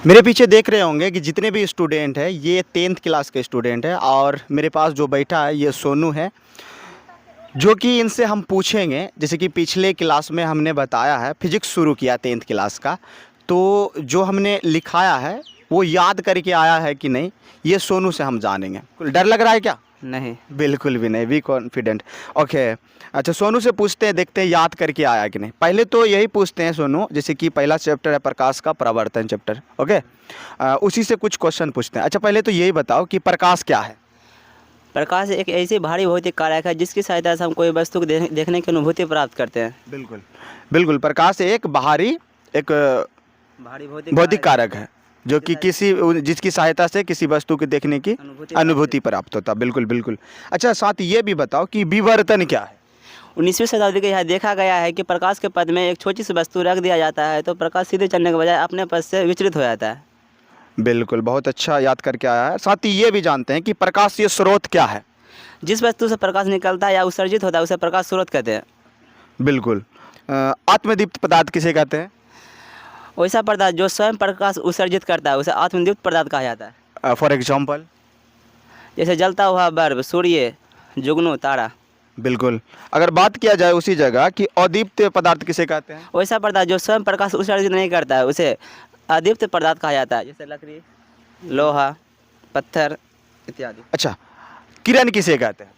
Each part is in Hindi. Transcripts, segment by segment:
मेरे पीछे देख रहे होंगे कि जितने भी स्टूडेंट हैं ये 10th क्लास के स्टूडेंट हैं और मेरे पास जो बैठा है ये सोनू है, जो कि इनसे हम पूछेंगे। जैसे कि पिछले क्लास में हमने बताया है, फिजिक्स शुरू किया 10th क्लास का, तो जो हमने लिखाया है वो याद करके आया है कि नहीं, ये सोनू से हम जानेंगे। डर लग रहा है क्या? नहीं। बिल्कुल भी नहीं, बी कॉन्फिडेंट। ओके, अच्छा सोनू से पूछते हैं, देखते हैं याद करके आया कि नहीं। पहले तो यही पूछते हैं सोनू, जैसे कि पहला चैप्टर है प्रकाश का, परावर्तन चैप्टर। ओके, उसी से कुछ क्वेश्चन पूछते हैं। अच्छा पहले तो यही बताओ कि प्रकाश क्या है? प्रकाश एक ऐसी भारी भौतिक कारक है जिसकी सहायता से हम कोई वस्तु को देखने की अनुभूति प्राप्त करते हैं। बिल्कुल बिल्कुल, प्रकाश एक बाहरी एक भारी भौतिक कारक है जो कि जिसकी सहायता से किसी वस्तु के देखने की अनुभूति प्राप्त होता। बिल्कुल बिल्कुल। अच्छा साथ ये भी बताओ कि विवर्तन क्या है? 19वीं शताब्दी के यहाँ देखा गया है कि प्रकाश के पथ में एक छोटी सी वस्तु रख दिया जाता है तो प्रकाश सीधे चलने के बजाय अपने पथ से विचलित हो जाता है। बिल्कुल, बहुत अच्छा याद करके आया है। साथ ही ये भी जानते हैं कि प्रकाशीय स्रोत क्या है? जिस वस्तु से प्रकाश निकलता है या उत्सर्जित होता है उसे प्रकाश स्रोत कहते हैं। बिल्कुल। आत्मदीप्त पदार्थ किसे कहते हैं? वैसा पदार्थ जो स्वयं प्रकाश उत्सर्जित करता है उसे आत्मदीप्त पदार्थ कहा जाता है। For example? जैसे जलता हुआ बल्ब, सूर्य, जुगनू, तारा। बिल्कुल। अगर बात किया जाए उसी जगह कि अदीप्त पदार्थ किसे कहते हैं? वैसा पदार्थ जो स्वयं प्रकाश उत्सर्जित नहीं करता है उसे अदीप्त पदार्थ कहा जाता है, जैसे लकड़ी, लोहा, पत्थर इत्यादि। अच्छा, किरण किसे कहते हैं?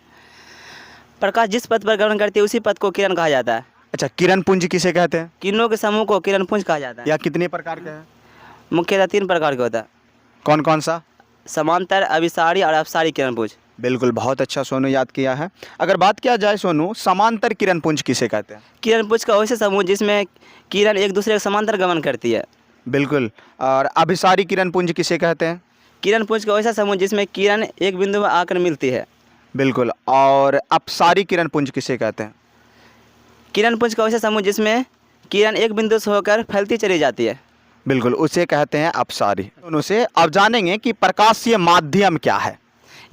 प्रकाश जिस पथ पर गमन करती है उसी पथ को किरण कहा जाता है। अच्छा, किरण पुंज किसे कहते हैं? किरणों के समूह को किरण पुंज कहा जाता है। या कितने प्रकार के हैं? मुख्यतः 3 प्रकार के होता है। कौन कौन सा? समांतर, अभिसारी और अपसारी किरण पुंज। बिल्कुल, बहुत अच्छा सोनू याद किया है। अगर बात किया जाए सोनू, समांतर किरण पुंज किसे कहते हैं? किरण पुंज का वैसे समूह जिसमें किरण एक दूसरे के समांतर गमन करती है। बिल्कुल। और अभिसारी किरण पुंज किसे कहते हैं? किरण पुंज का वैसा समूह जिसमें किरण एक बिंदु में आकर मिलती है। बिल्कुल। और अपसारी किरण पुंज किसे कहते हैं? किरण पुंज का वैसा समूह जिसमें किरण एक बिंदु से होकर फैलती चली जाती है। बिल्कुल, उसे कहते हैं अपसारी। उनसे अब जानेंगे कि प्रकाशीय माध्यम क्या है।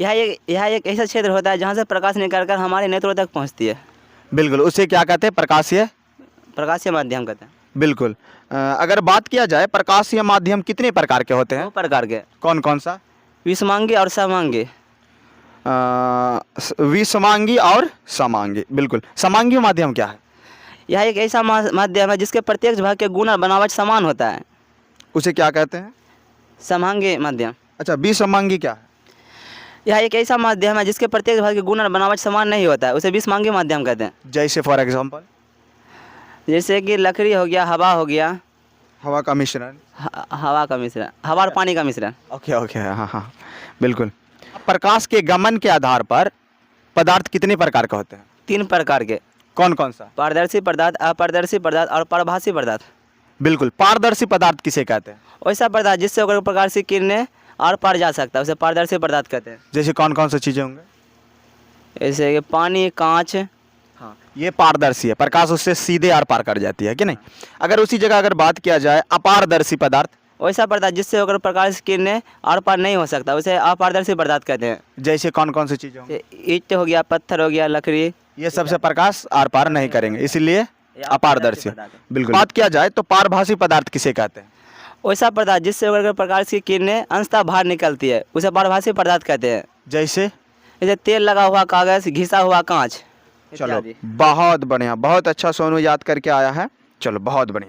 यह एक ऐसा क्षेत्र होता है जहाँ से प्रकाश निकलकर हमारे नेत्रों तक पहुँचती है। बिल्कुल, उसे क्या कहते हैं? प्रकाशीय माध्यम कहते हैं। बिल्कुल। अगर बात किया जाए प्रकाशीय माध्यम कितने प्रकार के होते हैं? 2 प्रकार के। कौन कौन सा? विषमांगी और समांगी। विषमांगी और समांगी। बिल्कुल। समांगी माध्यम क्या है? यह एक ऐसा माध्यम है जिसके प्रत्येक भाग के गुण और बनावट समान होता है। उसे क्या कहते हैं? समांगी माध्यम। अच्छा, विषमांगी क्या है? यह एक ऐसा माध्यम है जिसके प्रत्येक भाग के गुण और बनावट समान नहीं होता है, उसे विषमांगी माध्यम कहते हैं। जैसे फॉर एग्जांपल? जैसे कि लकड़ी हो गया, हवा हो गया। हवा का मिश्रण। हवा का मिश्रण, हवा और पानी का मिश्रण। ओके ओके, हाँ हाँ, बिल्कुल। प्रकाश के गमन के आधार पर पदार्थ कितने प्रकार के होते हैं? 3 प्रकार के। कौन कौन सा? पारदर्शी पदार्थ, अपारदर्शी पदार्थ और परभासी पदार्थ। बिल्कुल। पारदर्शी पदार्थ किसे कहते हैं? वैसा पदार्थ जिससे होकर प्रकाश की किरणें और पार जा सकता है उसे पारदर्शी पदार्थ कहते हैं। जैसे कौन कौन सी चीज़ें होंगे? जैसे कि पानी, कांच। हाँ, ये पारदर्शी है, प्रकाश उससे सीधे आर पार कर जाती है कि नहीं। अगर उसी जगह अगर बात किया जाए अपारदर्शी पदार्थ? वैसा पदार्थ जिससे होकर प्रकाश की किरणें आर पार नहीं हो सकता उसे अपारदर्शी पदार्थ कहते हैं। जैसे कौन कौन सी चीज़ें होंगी? ईंट हो गया, पत्थर हो गया, लकड़ी। ये सबसे प्रकाश आर पार नहीं करेंगे, इसीलिए अपारदर्शी। पदार्थ। बिल्कुल। बात किया जाए तो पारभासी पदार्थ किसे कहते हैं? वैसा पदार्थ जिससे होकर प्रकाश की किरणें अंशतः बाहर निकलती है उसे पारभासी पदार्थ कहते हैं। जैसे? जैसे तेल लगा हुआ कागज, घिसा हुआ कांच। चलो, बहुत बढ़िया, बहुत अच्छा सोनू याद करके आया है। चलो, बहुत बढ़िया।